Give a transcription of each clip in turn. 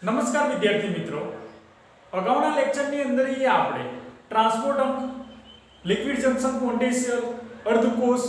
નમસ્કાર વિદ્યાર્થી મિત્રો, અગાઉના લેક્ચરની અંદર આપણે ટ્રાન્સપોર્ટ અંક, લિક્વિડ જંકશન પોટેન્શિયલ, અર્ધકોષ,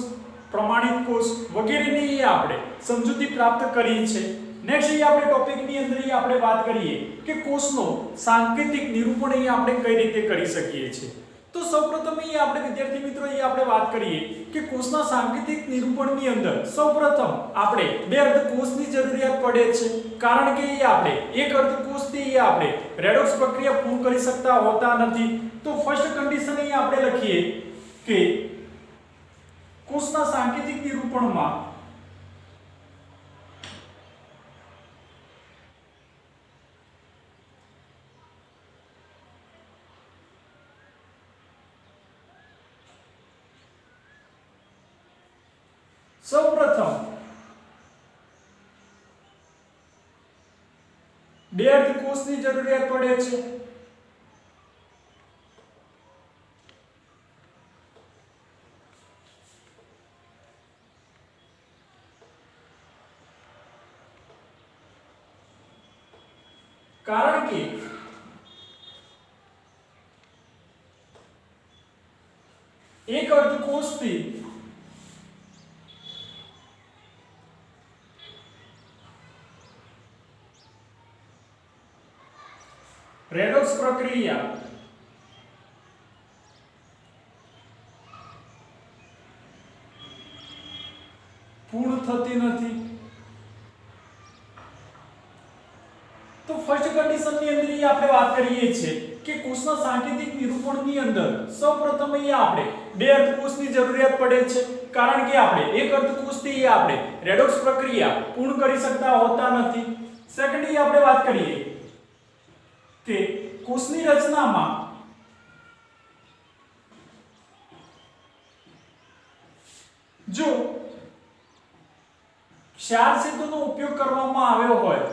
પ્રમાણિત કોષ વગેરેની આપણે સમજૂતી પ્રાપ્ત કરી છે. નેક્સ્ટ આપણે ટોપિકની અંદર આપણે વાત કરીએ કે કોષનો સાંકેતિક નિરૂપણ આપણે કઈ રીતે કરી શકીએ છીએ. તો સૌપ્રથમ આપણે વિદ્યાર્થી મિત્રો આપણે વાત કરીએ કે કોષના સાંકેતિક નિરૂપણની અંદર સૌપ્રથમ આપણે બે અર્ધકોષની જરૂરિયાત પડે છે, કારણ કે આપણે એક અર્ધકોષથી આપણે રેડોક્સ પ્રક્રિયા પૂર્ણ કરી શકતા હોતા નથી. તો ફર્સ્ટ કન્ડિશન આપણે લખીએ કે કોષના સાંકેતિક નિરૂપણમાં સૌપ્રથમ બે અર્ધકોષની જરૂરિયાત પડે છે. કારણ કે એક અર્ધકોષથી રેડોક્સ પ્રક્રિયા પૂર્ણ થતી નથી. તો ફર્સ્ટ કન્ડિશનની અંદર આપણે વાત કરીએ છીએ કે કોષના સાંકેતિક નિરૂપણની અંદર સૌપ્રથમ આપણે બે અર્ધકોષની જરૂરિયાત પડે છે, કારણ કે આપણે એક અર્ધકોષથી આપણે રેડોક્સ પ્રક્રિયા પૂર્ણ કરી શકતા હોતા નથી. સેકન્ડલી આપણે વાત કરીએ કે કોષની રચનામાં જો ક્ષાર સેતુનો ઉપયોગ કરવામાં આવ્યો હોય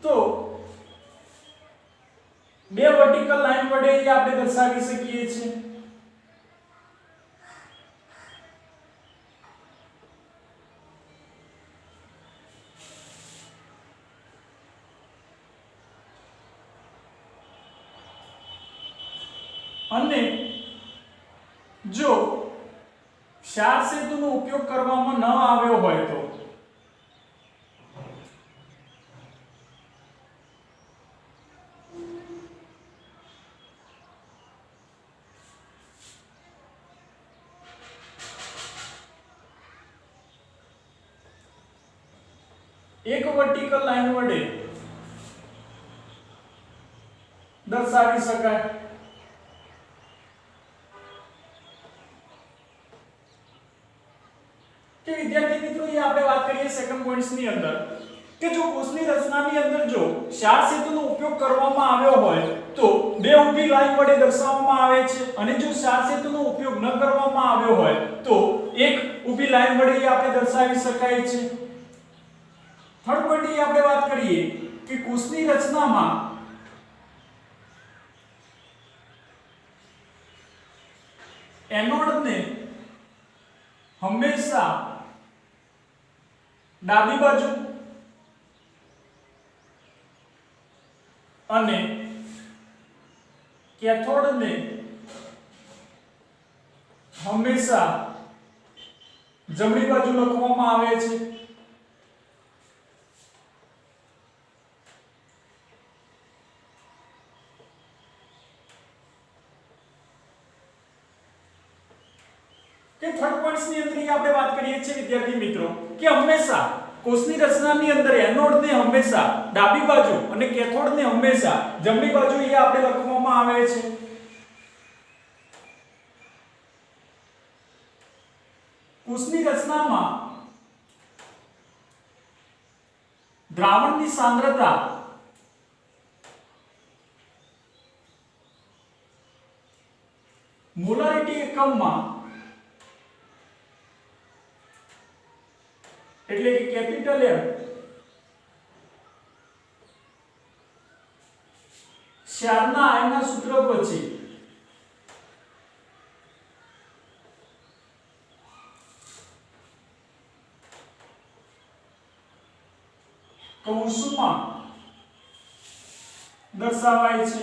તો બે વર્ટિકલ લાઈન વડે આપણે દર્શાવી શકીએ છીએ. અને જો ક્ષાર સેતુનો ઉપયોગ કરવામાં ન આવ્યો હોય તો એક વર્ટિકલ લાઈન વડે દર્શાવી શકાય. કે વિદ્યાર્થી મિત્રો આપણે વાત કરીએ સેકન્ડ પોઈન્ટ્સ ની અંદર કે જો કોષની રચનાની અંદર જો ક્ષાર સેતુનો ઉપયોગ કરવામાં આવ્યો હોય તો બે ઊભી લાઈન વડે દર્શાવવામાં આવે છે, અને જો ક્ષાર સેતુનો ઉપયોગ ન કરવામાં આવ્યો હોય તો એક ઊભી લાઈન વડે આપણે દર્શાવી શકાય છે. થર્ડ પોઈન્ટ આપણે વાત કરીએ કે કોષની રચનામાં એનોડને હંમેશા ડાબી બાજુ અને કેથોડને હંમેશા જમણી બાજુ લખવામાં આવે છે. કે થર્ડ પોઈન્ટ્સ ની અંદર આપણે વાત કરીએ છીએ વિદ્યાર્થી મિત્રો કે હંમેશા કોષની રચનાની અંદર એનોડને હંમેશા ડાબી બાજુ અને કેથોડને હંમેશા જમણી બાજુ આપણે લખવામાં આવે છે. કોષની રચનામાં દ્રાવણની સાંદ્રતા મોલારિટી એકમમાં એટલે કે કેપિટલ M ક્ષારના આયનના સૂત્ર પછી કૌંસમાં દર્શાવાય છે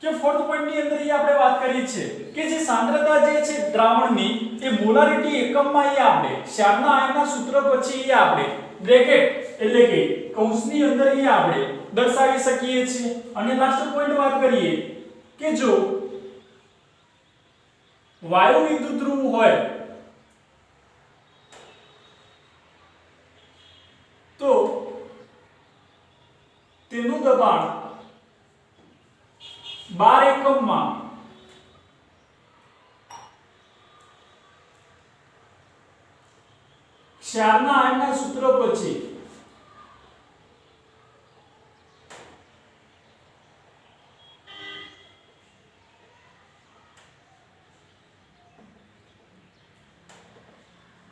કે ફોર્થ પોઈન્ટ ની અંદર આપણે વાત કરી છે કે જે સાંદ્રતા જે છે દ્રાવણની એ મોલારિટી એકમમાં આપણે ક્ષારના આયનના સૂત્ર પછી આપણે બ્રેકેટ એટલે કે કૌંસની અંદર આપણે દર્શાવી શકીએ છીએ અને લાસ્ટ પોઈન્ટ વાત કરીએ કે જો વાયુ વિદ્યુત ધ્રુવ હોય તો તેનું દબાણ 12 એકમમાં ક્ષારના આયનના સૂત્ર પછી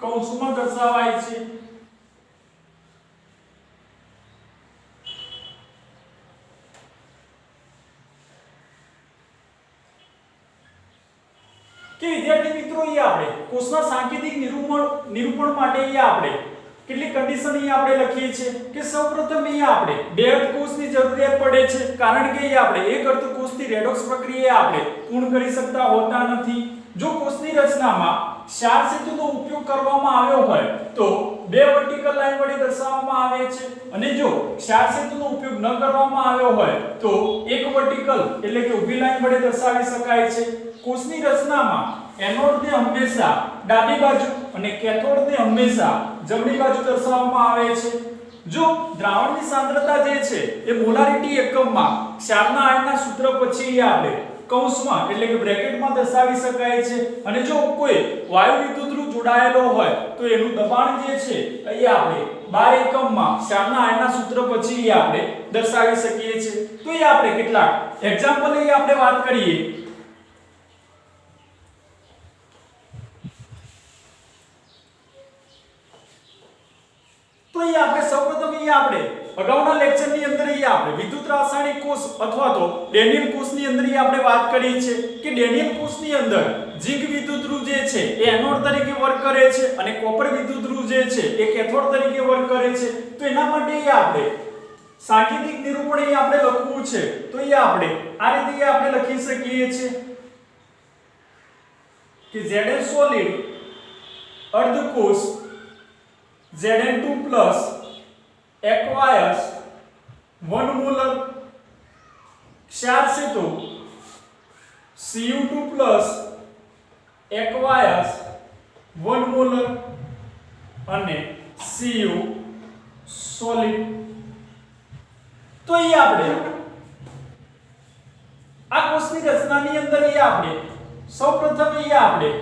કૌંસમાં દર્શાવાય છે કે વિદ્યાર્થી મિત્રો આપણે કોષના સાંકેતિક નિરૂપણ માટે આપણે કેટલી કન્ડિશન આપણે લખીએ છીએ કે સૌપ્રથમ આપણે બે અર્ધકોષની જરૂરિયાત પડે છે કારણ કે આપણે એક અર્ધકોષથી રેડોક્સ પ્રક્રિયા આપણે પૂર્ણ કરી શકતા હોતા નથી જો કોષની રચનામાં ક્ષાર સેતુનો ઉપયોગ કરવામાં આવ્યો હોય તો બે વર્ટિકલ લાઈન વડે દર્શાવવામાં આવે છે અને જો ક્ષાર સેતુનો ઉપયોગ ન કરવામાં આવ્યો હોય તો એક વર્ટિકલ એટલે કે ઊભી લાઈન વડે દર્શાવી શકાય છે કોષની રચનામાં એનોડને હંમેશા ડાબી બાજુ અને કેથોડને હંમેશા જમણી બાજુ દર્શાવવામાં આવે છે જો દ્રાવણની સાંદ્રતા જે છે એ મોલારિટી એકમમાં ક્ષારના આયનના સૂત્ર પછી આપણે કૌંસમાં એટલે કે બ્રેકેટમાં દર્શાવી શકાય છે અને જો કોઈ વાયુ વિદ્યુત ધ્રુવ જોડાયેલો હોય તો એનું દબાણ જે છે અહીં આપણે 12 એકમમાં ક્ષારના આયનના સૂત્ર પછી આપણે દર્શાવી શકીએ છીએ તો એ આપણે કેટલાક એક્ઝામ્પલ અહીં આપણે વાત કરીએ તો અહીં આપણે સૌપ્રથમ અહીં આપણે અગાઉના લેક્ચરની અંદર આપણે વિદ્યુત રાસાયણિક કોષ અથવા તો ડેનિયલ કોષની અંદર આપણે વાત કરી છે કે ડેનિયલ કોષની અંદર ઝિંક વિદ્યુત ધ્રુવ જે છે એ એનોડ તરીકે વર્ક કરે છે અને કોપર વિદ્યુત ધ્રુવ જે છે એ કેથોડ તરીકે વર્ક કરે છે તો એના માટે આપણે સાંકેતિક નિરૂપણ અહીં આપણે લખવું છે તો અહીં આપણે આ રીતે આપણે લખી શકીએ છીએ કે Zn સોલિડ અર્ધકોષ Zn2 plus aqueous 1 molar ક્ષાર સેતુ Cu2 plus aqueous 1 molar અને Cu solid તો અહીં આપણે આ કોષની રચનાની અંદર આપણે સૌપ્રથમ અહીં આપણે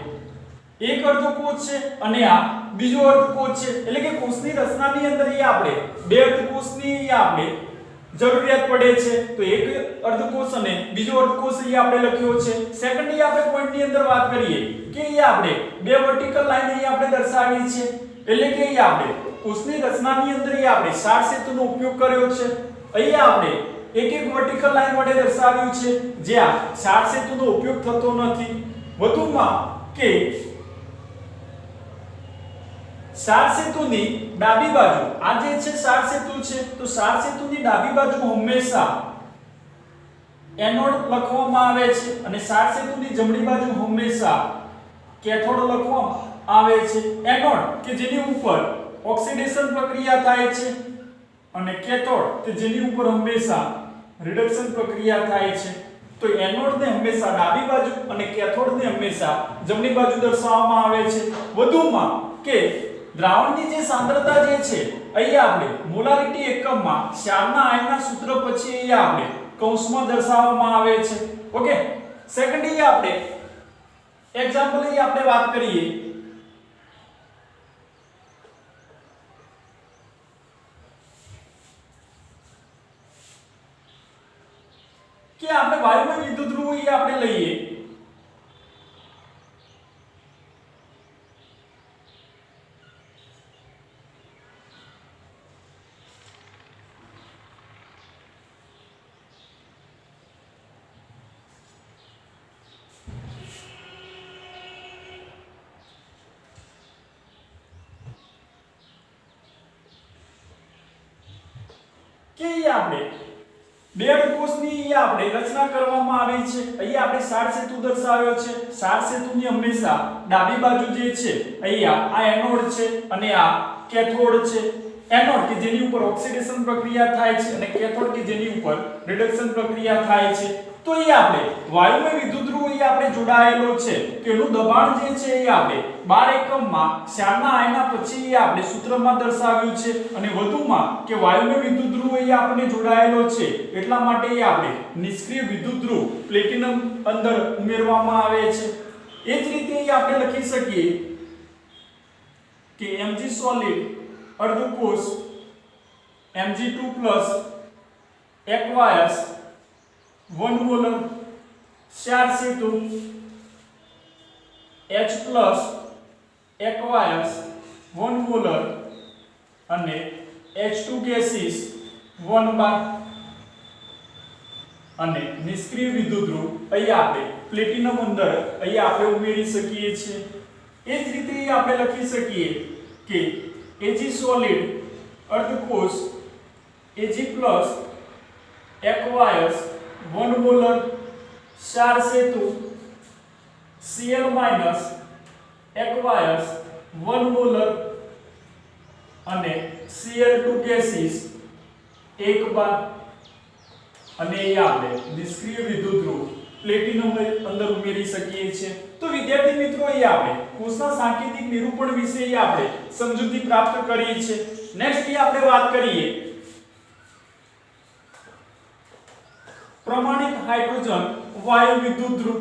એક અર્ધકોષ છે અને આ બીજો અર્ધકોષ છે એટલે કે કોષની રચનાની અંદર આપણે બે અર્ધકોષની આપણે જરૂરિયાત પડે છે તો એક અર્ધકોષ અને બીજો અર્ધકોષ અહીં આપણે લખ્યો છે સેકન્ડલી આપણે પોઈન્ટની અંદર વાત કરીએ કે અહીં આપણે બે વર્ટિકલ લાઈન અહીં આપણે દર્શાવી છે એટલે કે અહીં આપણે કોષની રચનાની અંદર આપણે ક્ષાર સેતુનો ઉપયોગ કર્યો છે અહીં આપણે એક એક વર્ટિકલ લાઈન વડે દર્શાવ્યું છે જ્યાં ક્ષાર સેતુનો ઉપયોગ થતો નથી વધુમાં કે ક્ષાર સેતુની ડાબી બાજુ આ જે છે ક્ષાર સેતુ છે તો ક્ષાર સેતુની ડાબી બાજુ હંમેશા એનોડ લખવામાં આવે છે અને ક્ષાર સેતુની જમણી બાજુ હંમેશા કેથોડ લખવામાં આવે છે એનોડ કે જેની ઉપર ઓક્સિડેશન પ્રક્રિયા થાય છે અને કેથોડ કે જેની ઉપર હંમેશા રિડક્શન પ્રક્રિયા થાય છે તો એનોડને હંમેશા ડાબી બાજુ અને કેથોડને હંમેશા જમણી બાજુ દર્શાવવામાં આવે છે વધુમાં કે દ્રાવણની જે સાંદ્રતા જે છે અહીં આપણે મોલારિટી એકમમાં ક્ષારના આયનના સૂત્ર પછી અહીં આપણે કૌંસમાં દર્શાવવામાં આવે છે ઓકે સેકન્ડલી આપણે એક્ઝામ્પલ અહીં આપણે વાત કરીએ કે આપણે વાયુમય વિદ્યુત ધ્રુવ અહીં આપણે લઈએ કે અહીંયા આપણે બે અર્ધકોષની આપણે રચના કરવામાં આવી છે. અહીંયા આપણે સાર સેતુ દર્શાવ્યો છે. સાર સેતુની હંમેશા ડાબી બાજુ જે છે અહીંયા આ એનોડ છે અને આ કેથોડ છે. એનોડ કે જેની ઉપર ઓક્સિડેશન પ્રક્રિયા થાય છે અને કેથોડ કે જેની ઉપર રિડક્શન પ્રક્રિયા થાય છે. તો એ આપણે વાયુમય વિદ્યુતધ્રુવ અહીંયા આપણે જોડાયેલો છે તો એનું દબાણ જે છે એ આપણે 12 એકમમાં ક્ષારના આયના પછી આપણે સૂત્રમાં દર્શાવ્યું છે. અને વધુમાં કે વાયુમય વિદ્યુતધ્રુવ અહીંયા આપણે જોડાયેલો છે એટલા માટે એ આપણે નિષ્ક્રિય વિદ્યુતધ્રુવ પ્લેટિનમ અંદર ઉમેરવામાં આવે છે. એ જ રીતે અહીંયા આપણે લખી શકીએ કે Mg સોલિડ અર્ધકોષ Mg2+ aqueous 1 મોલર ક્ષાર સેતુ H+ aqueous 1 મોલર અને H2 gases 1 બાર અને નિષ્ક્રિય વિદ્યુતધ્રુવ અહીંયા આપણે પ્લેટિનમ અંદર અહીંયા આપણે ઉમેરી શકીએ છીએ. એ જ રીતે આપણે લખી શકીએ કે Ag સોલિડ અર્ધકોષ Ag+ aqueous 1 મોલર ક્ષાર સેતુ Cl- aqueous 1 મોલર અને Cl2 gases 1 બાર અને એ આપણે નિષ્ક્રિય વિદ્યુતધ્રુવ પ્લેટિનમ અંદર ઉમેરી શકીએ છીએ. તો વિદ્યાર્થી મિત્રો અહીંયા આપણે કોષના સાંકેતિક નિરૂપણ વિશે આપણે સમજૂતી પ્રાપ્ત કરી છે. નેક્સ્ટ આપણે વાત કરીએ પ્રમાણિત હાઇડ્રોજન વાયુ વિદ્યુતધ્રુવ.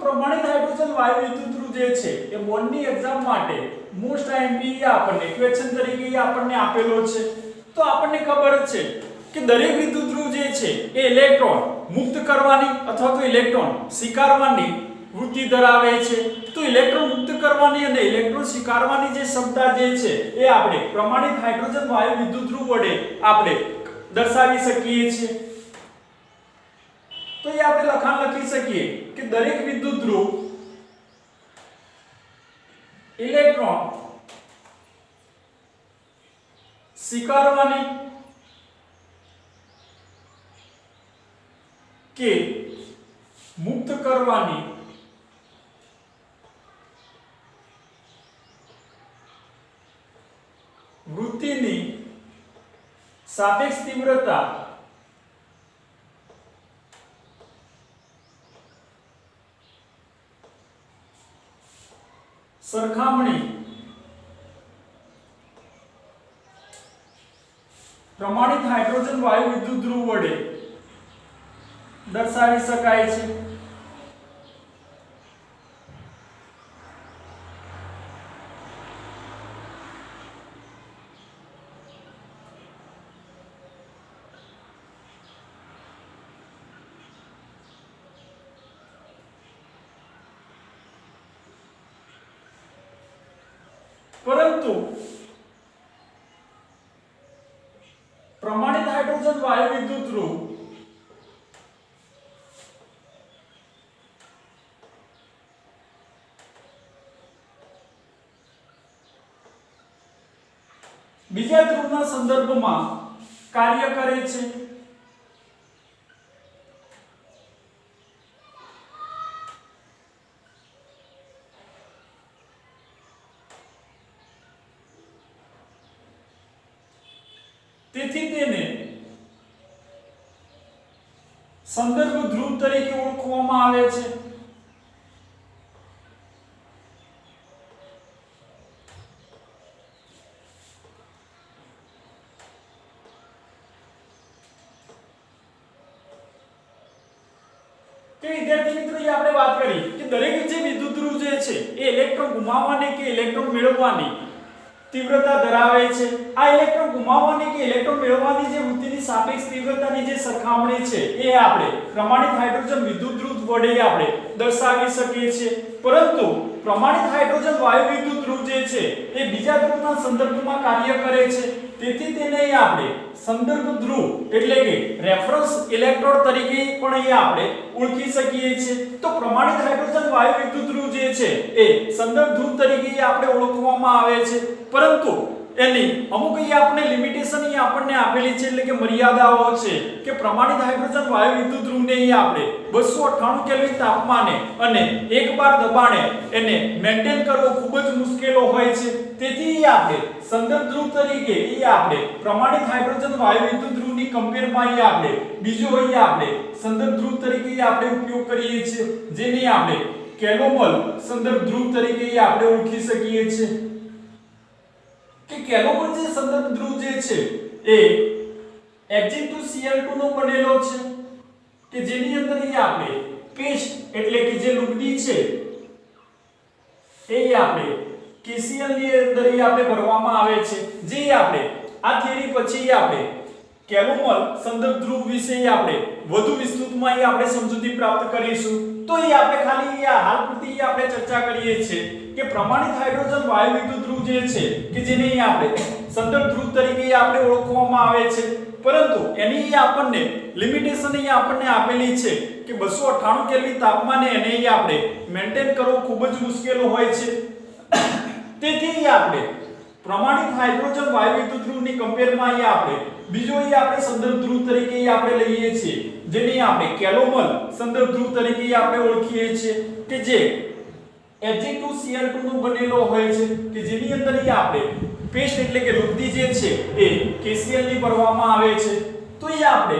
પ્રમાણિત હાઇડ્રોજન વાયુ વિદ્યુતધ્રુવ જે છે એ બોર્ડની એક્ઝામ માટે મોસ્ટ આઈએમપી આપણને ક્વેશ્ચન તરીકે આપણને આપેલો છે. તો આપણને ખબર છે કે દરેક વિદ્યુતધ્રુવ જે છે એ ઇલેક્ટ્રોન મુક્ત કરવાની અથવા તો ઇલેક્ટ્રોન સ્વીકારવાની વૃત્તિ ધરાવે છે. તો ઇલેક્ટ્રોન મુક્ત કરવાની અને ઇલેક્ટ્રોન સ્વીકારવાની જે ક્ષમતા જે છે એ આપણે પ્રમાણિત હાઇડ્રોજન વાયુ વિદ્યુતધ્રુવ વડે આપણે દર્શાવી શકીએ છીએ. તો એ આપણે લખાણ લખી શકીએ કે દરેક વિદ્યુતધ્રુવ ઇલેક્ટ્રોન સ્વીકારવાની કે મુક્ત કરવાની વૃત્તિની સાપેક્ષ તીવ્રતા સરખામણી પ્રમાણિત હાઇડ્રોજન વાયુ વિદ્યુતધ્રુવ વડે દર્શાવી શકાય છે. પરંતુ પ્રમાણિત હાઇડ્રોજન વાયુ વિદ્યુતધ્રુવ બીજા ધ્રુવના સંદર્ભમાં કાર્ય કરે છે. તેથી તેને સંદર્ભ ધ્રુવ તરીકે ઓળખવામાં આવે છે. કે વિદ્યાર્થી મિત્રો આપણે વાત કરી કે દરેક જે વિદ્યુતધ્રુવ જે છે એ ઇલેક્ટ્રોન ગુમાવવાની કે ઇલેક્ટ્રોન મેળવવાની તીવ્રતા ધરાવે છે. આ ઇલેક્ટ્રોન ગુમાવવાની કે ઇલેક્ટ્રોન મેળવવાની જે વૃત્તિની સાપેક્ષ તીવ્રતાની જે સરખામણી છે એ આપણે પ્રમાણિત હાઇડ્રોજન વિદ્યુત ધ્રુવ વડે આપણે દર્શાવી શકીએ છીએ. પરંતુ પ્રમાણિત હાઇડ્રોજન વાયુ વિદ્યુત ધ્રુવ જે છે એ બીજા ધ્રુવના સંદર્ભમાં કાર્ય કરે છે. તેથી તેને આપણે સંદર્ભ ધ્રુવ એટલે કે રેફરન્સ ઇલેક્ટ્રોડ તરીકે પણ અહીંયા આપણે ઓળખી શકીએ છીએ. તો પ્રમાણિત હાઇડ્રોજન વાયુ વિદ્યુત ધ્રુવ જે છે એ સંદર્ભ ધ્રુવ તરીકે આપણે ઓળખવામાં આવે છે. પરંતુ એની અમુક અહીંયા આપણે લિમિટેશન અહીંયા આપણને આપેલી છે એટલે કે મર્યાદાઓ છે કે પ્રમાણિત હાઇડ્રોજન વાયુ વિદ્યુત ધ્રુવને અહીંયા આપણે 298 કેલ્વિન તાપમાને અને 1 બાર દબાણે એને મેન્ટેન કરવો ખૂબ જ મુશ્કેલ હોય છે. તેથી આપણે સંદર્ભ ધ્રુવ તરીકે અહીંયા આપણે પ્રમાણિત હાઇડ્રોજન વાયુ વિદ્યુત ધ્રુવની કમ્પેરમાં અહીંયા આપણે બીજો અહીંયા આપણે સંદર્ભ ધ્રુવ તરીકે આપણે ઉપયોગ કરીએ છીએ જેને આપણે કેલોમલ સંદર્ભ ધ્રુવ તરીકે આપણે ઓળખી શકીએ છીએ. કે કેલોમલ જે સંદર્ભ ધ્રુવ જે છે એ Ag2Cl2 નો બનેલો છે કે જેની અંદર અહીંયા આપણે પેસ્ટ એટલે કે જે લુગડી છે એ આપણે KCl ની અંદર આપણે ભરવામાં આવે છે. જે આપણે આ થિયરી પછી આપણે કેલોમલ સંદર્ભ ધ્રુવ વિશે આપણે વધુ વિસ્તૃતમાં આપણે સમજૂતી પ્રાપ્ત કરીશું. તો એ આપણે ખાલી હાલ પૂરતી આપણે ચર્ચા કરીએ છીએ કે પ્રમાણિત હાઇડ્રોજન વાયુ વિદ્યુત ધ્રુવ જે છે કે જેને આપણે સંદર્ભ ધ્રુવ તરીકે આપણે ઓળખવામાં આવે છે. પરંતુ એની આપણને લિમિટેશન આપણને આપેલી છે કે 298 કેલ્વિન તાપમાને એને આપણે મેન્ટેન કરવો ખૂબ જ મુશ્કેલ હોય છે. તેથી આપણે પ્રમાણિત હાઇડ્રોજન વાયુ વિદ્યુત ધ્રુવની કમ્પેરમાં આપણે બીજો આપણે સંદર્ભ ધ્રુવ તરીકે આપણે લઈએ છીએ જેને આપણે કેલોમલ સંદર્ભ ધ્રુવ તરીકે આપણે ઓળખીએ છીએ કે જે Ag2Cl2 નો બનેલો હોય છે કે જેની અંદર આપણે પેસ્ટ એટલે કે લુગદી જે છે એ KCl ની ભરવામાં આવે છે. તો આપણે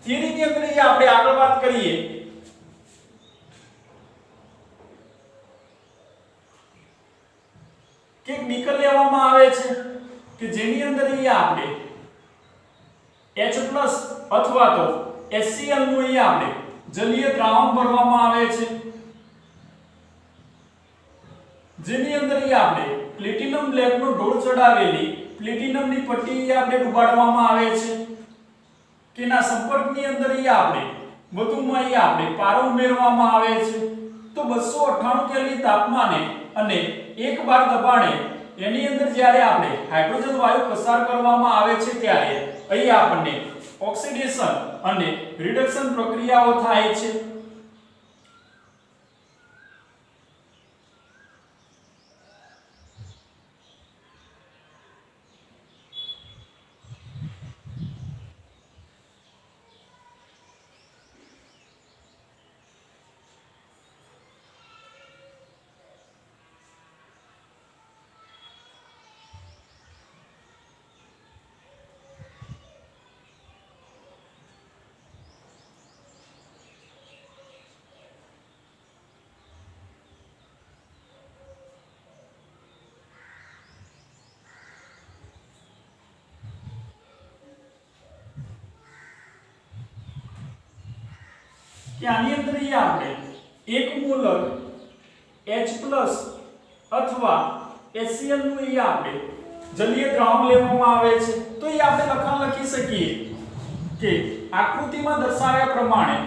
થિયરીની અંદર આપણે આગળ વાત કરીએ કે બીકર લેવામાં આવે છે કે જેની અંદર આપણે H+ અથવા તો HCl નું આપણે જલીય દ્રાવણ ભરવામાં આવે છે જેની અંદર આપણે પ્લેટિનમ બ્લેકનો ઢોળ ચડાવેલી પ્લેટિનમની પટ્ટી આપણે ડુબાડવામાં આવે છે કે ના સંપર્કની અંદર આપણે વધુમાં આપણે પારો ઉમેરવામાં આવે છે. તો 298 કેલ્વિન તાપમાને અને 1 બાર દબાણે એની અંદર જ્યારે આપણે હાઇડ્રોજન વાયુ પસાર કરવામાં આવે છે ત્યારે અહીં આપણને ઓક્સિડેશન અને રિડક્શન પ્રક્રિયાઓ થાય છે. કે આની અંદર આપણે 1 મોલર H+ અથવા HCl નું આપણે જલીય દ્રાવણ લેવામાં આવે છે. તો એ આપણે લખાણ લખી શકીએ કે આકૃતિમાં દર્શાવ્યા પ્રમાણે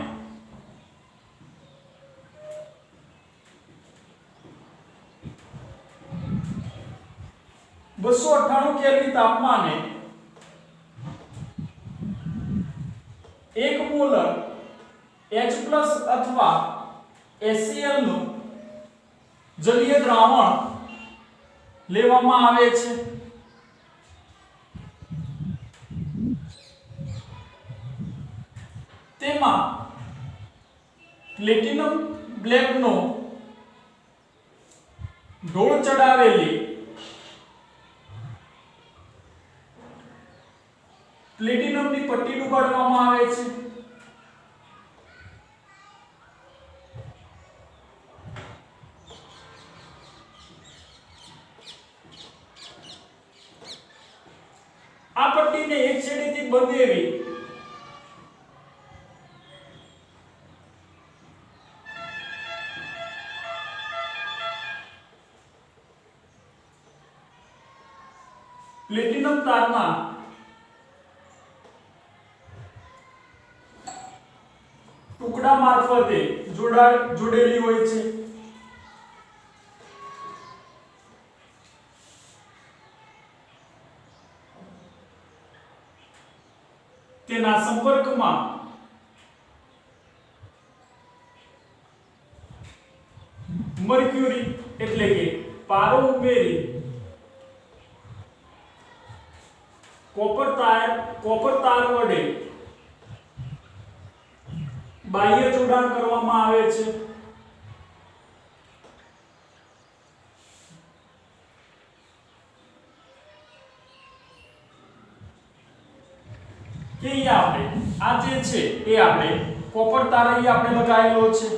કેલ્વિન તાપમાને 1 મોલર H+ અથવા HCl નું જલીય દ્રાવણ લેવામાં આવે છે. તેમાં પ્લેટિનમ બ્લેકનો ઢોળ ચડાવેલી પ્લેટિનમની પટ્ટી ડુબાડવામાં આવે છે. આ પટ્ટીને એક છેડેથી બંધેવી પ્લેટિનમ તારના ટુકડા મારફતે જોડેલી હોય છે. તેના સંપર્કમાં મર્ક્યુરી એટલે કે પારો ઉમેરી કોપર તાર વડે બાહ્ય જોડાણ કરવામાં આવે છે. કે આપણે આ જે છે એ આપણે કોપર તાર અહીં આપણે લગાવેલો છે.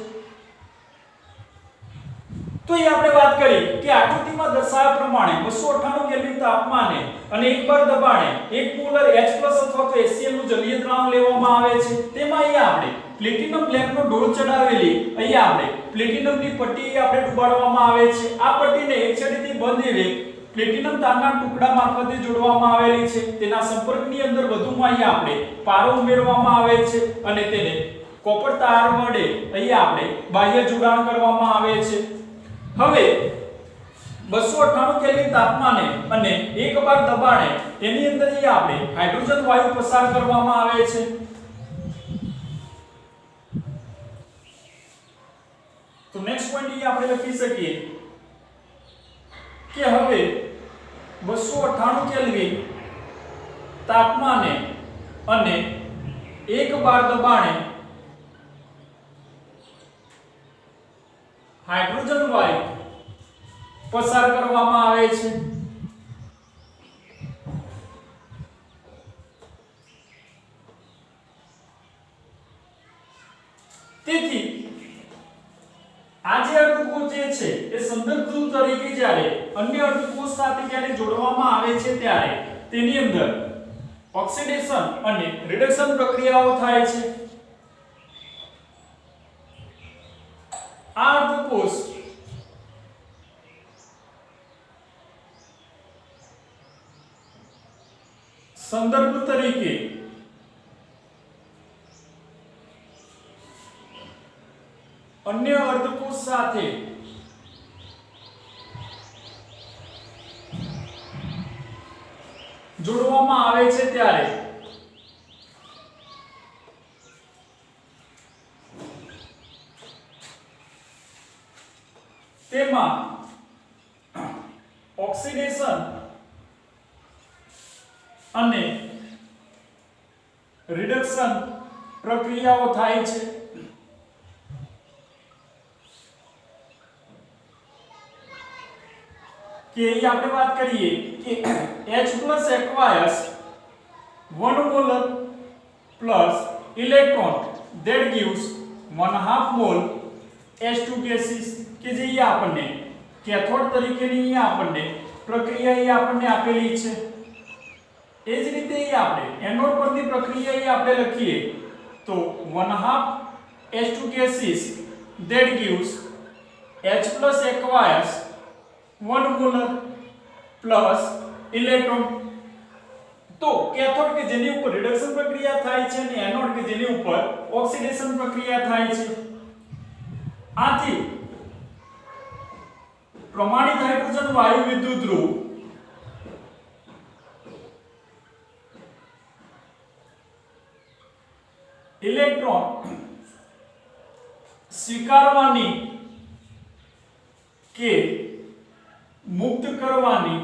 તો એ આપણે વાત કરી કે આકૃતિમાં દર્શાવ્યા પ્રમાણે 298 કેલ્વિન તાપમાને અને 1 બાર દબાણે 1 મોલર H+ અથવા તો HCl નું જલીય દ્રાવણ લેવામાં આવે છે. તેમાં અહીં આપણે પ્લેટિનમ બ્લેકનો ડોલ ચડાવેલી અહીં આપણે પ્લેટિનમની પટ્ટી આપણે ડુબાડવામાં આવે છે. આ પટ્ટીને એક છેડેથી બંધ એવી પ્લેટિનમ તારના ટુકડા મારફતે જોડવામાં આવેલી છે. તેના સંપર્કની અંદર વધુમાં અહીં આપણે પારો ઉમેરવામાં આવે છે અને તેને કોપર તાર વડે અહીં આપણે બાહ્ય જોડાણ કરવામાં આવે છે. હવે 298 કેલ્વિન તાપમાને અને 1 બાર દબાણે એની અંદર અહીં આપણે હાઇડ્રોજન વાયુ પસાર કરવામાં આવે છે. તો નેક્સ્ટ પોઈન્ટ અહીં આપણે લખી શકીએ કે હવે 298 કેલ્વિન તાપમાને અને 1 બાર દબાણે હાઇડ્રોજન વાયુ પસાર કરવામાં આવે છે. તેથી આ જે અર્ધકોષ જે છે એ સંદર્ભ ધ્રુવ તરીકે જ્યારે અન્ય અર્ધકોષ સાથે જ્યારે જોડવામાં આવે છે ત્યારે તેની અંદર ઓક્સિડેશન અને રિડક્શન પ્રક્રિયાઓ થાય છે. આ અર્ધકોષ સંદર્ભ તરીકે અન્ય અર્ધકોષ સાથે જોડવામાં આવે છે ત્યારે તેમાં ઓક્સિડેશન અને રિડક્શન પ્રક્રિયાઓ થાય છે. કે અહીં આપણે વાત કરીએ કે H+ aqueous 1 molar plus electron that gives 1/2 mole H2 gases કે જે અહીં આપણને કેથોડ તરીકેની અહીં આપણને પ્રક્રિયા અહીં આપણને આપેલી છે. એ જ રીતે અહીં આપણે એનોડ પરની પ્રક્રિયા અહીં આપણે લખીએ તો 1/2 H2 gases that gives H+ aqueous 1 molar plus electron. તો કેથોડ કે જેની ઉપર રિડક્શન પ્રક્રિયા થાય છે અને એનોડ કે જેની ઉપર ઓક્સિડેશન પ્રક્રિયા થાય છે. આથી પ્રમાણિત હાઇડ્રોજન વાયુ વિદ્યુત ધ્રુવ ઇલેક્ટ્રોન સ્વીકારવાની કે મુક્ત કરવાની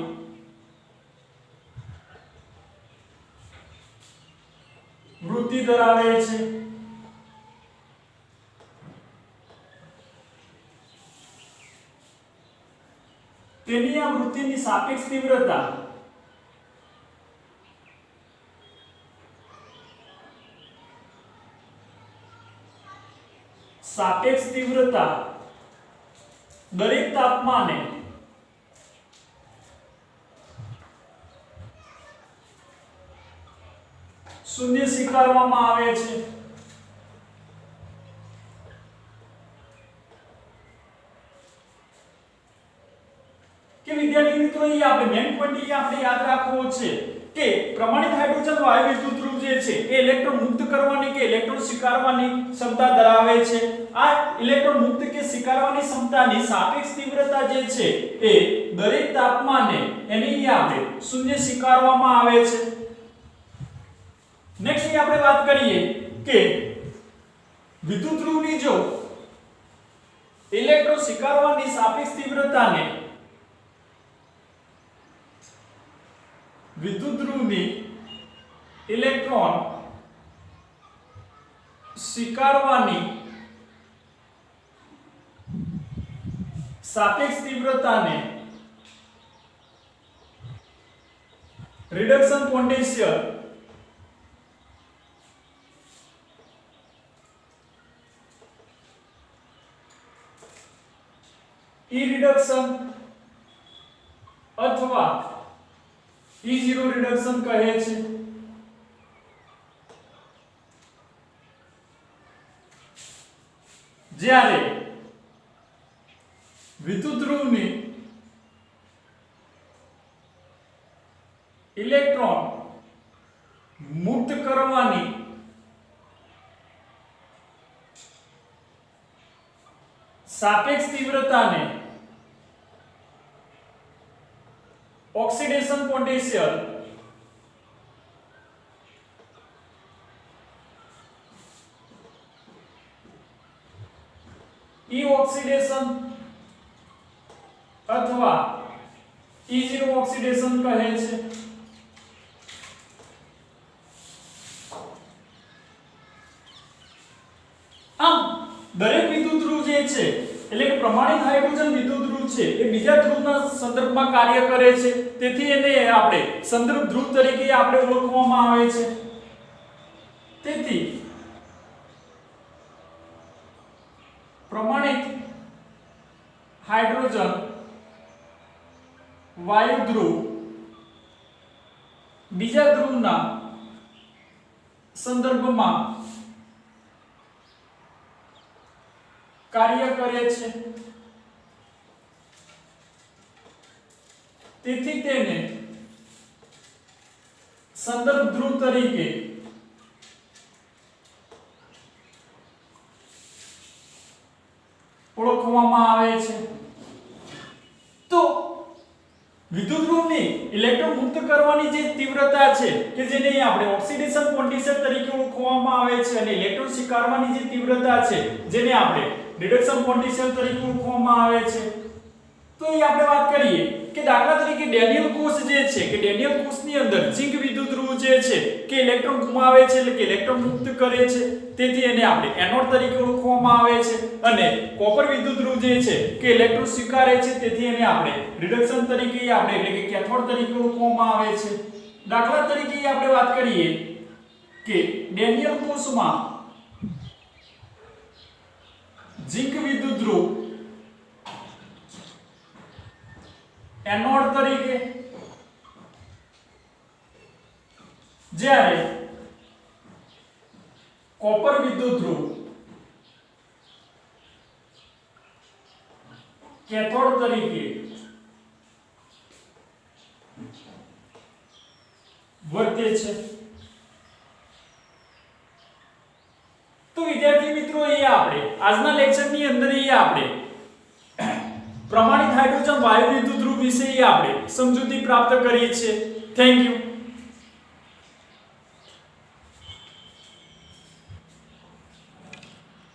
વૃત્તિ ધરાવે છે. તેની આ વૃત્તિની સાપેક્ષ તીવ્રતા દરેક તાપમાને શૂન્ય સ્વીકારવામાં આવે છે. કે વિદ્યાર્થી મિત્રો અહીં આપણે મેઈન પોઈન્ટ આપણે યાદ રાખવો છે કે પ્રમાણિત હાઇડ્રોજન વાયુ વિદ્યુત ધ્રુવ જે છે એ ઇલેક્ટ્રોન મુક્ત કરવાની કે ઇલેક્ટ્રોન સ્વીકારવાની ક્ષમતા ધરાવે છે. આ ઇલેક્ટ્રોન મુક્ત કે સ્વીકારવાની ક્ષમતાની સાપેક્ષ તીવ્રતા જે છે એ દરેક તાપમાને એની આપણે શૂન્ય સ્વીકારવામાં આવે છે. નેક્સ્ટ અહીં આપણે વાત કરીએ કે વિદ્યુત ધ્રુવની જો ઇલેક્ટ્રોન સ્વીકારવાની સાપેક્ષ તીવ્રતાને વિદ્યુત ધ્રુવની ઇલેક્ટ્રોન સ્વીકારવાની સાપેક્ષ તીવ્રતાને રિડક્શન પોટેન્શિયલ E રિડક્શન અથવા E0 રિડક્શન કહે છે. જ્યારે વિદ્યુત ધ્રુવની ઇલેક્ટ્રોન મુક્ત કરવાની સાપેક્ષ તીવ્રતાને ઓક્સિડેશન પોટેન્શિયલ E ઓક્સિડેશન અથવા E0 ઓક્સિડેશન કહે છે. આમ દરેક વિદ્યુત ધ્રુવ જે છે એટલે કે પ્રમાણિત હાઇડ્રોજન વિદ્યુત ધ્રુવ છે એ બીજા ધ્રુવના સંદર્ભમાં કાર્ય કરે છે. તેથી એને આપણે સંદર્ભ ધ્રુવ તરીકે આપણે ઓળખવામાં આવે છે. તેથી પ્રમાણિત હાઇડ્રોજન વાયુ ધ્રુવ બીજા ધ્રુવના સંદર્ભમાં કાર્ય કરે છે. તેથી તેને સંદર્ભ ધ્રુવ તરીકે ઓળખવામાં આવે છે. તો વિદ્યુત ધ્રુવની ઇલેક્ટ્રોન મુક્ત કરવાની જે તીવ્રતા છે કે જેને આપણે ઓક્સિડેશન પોટેન્શિયલ તરીકે ઓળખવામાં આવે છે અને ઇલેક્ટ્રોન સ્વીકારવાની જે તીવ્રતા છે જેને આપણે રિડક્શન પોટેન્શિયલ તરીકે ઓળખવામાં આવે છે. તો અહીં આપણે વાત કરીએ કે દાખલા તરીકે ડેનિયલ કોષ જે છે કે ડેનિયલ કોષની અંદર ઝિંક વિદ્યુત ધ્રુવ જે છે કે ઇલેક્ટ્રોન ગુમાવે છે એટલે કે ઇલેક્ટ્રોન મુક્ત કરે છે. તેથી એને આપણે એનોડ તરીકે ઓળખવામાં આવે છે. અને કોપર વિદ્યુત ધ્રુવ જે છે કે ઇલેક્ટ્રોન સ્વીકારે છે તેથી એને આપણે રિડક્શન તરીકે આપણે એટલે કે કેથોડ તરીકે ઓળખવામાં આવે છે. દાખલા તરીકે આપણે વાત કરીએ કે ડેનિયલ કોષમાં ઝિંક વિદ્યુત ધ્રુવ એનોડ તરીકે જ્યારે કોપર વિદ્યુત ધ્રુવ કેથોડ તરીકે વર્તે છે. તો વિદ્યાર્થી મિત્રો અહીંયા આપણે આજના લેક્ચરની અંદર અહીંયા આપણે પ્રમાણિત હાઇડ્રોજન વાયુ વિદ્યુત ધ્રુવ વિશે આપણે સમજૂતી પ્રાપ્ત કરીએ છીએ. Thank you.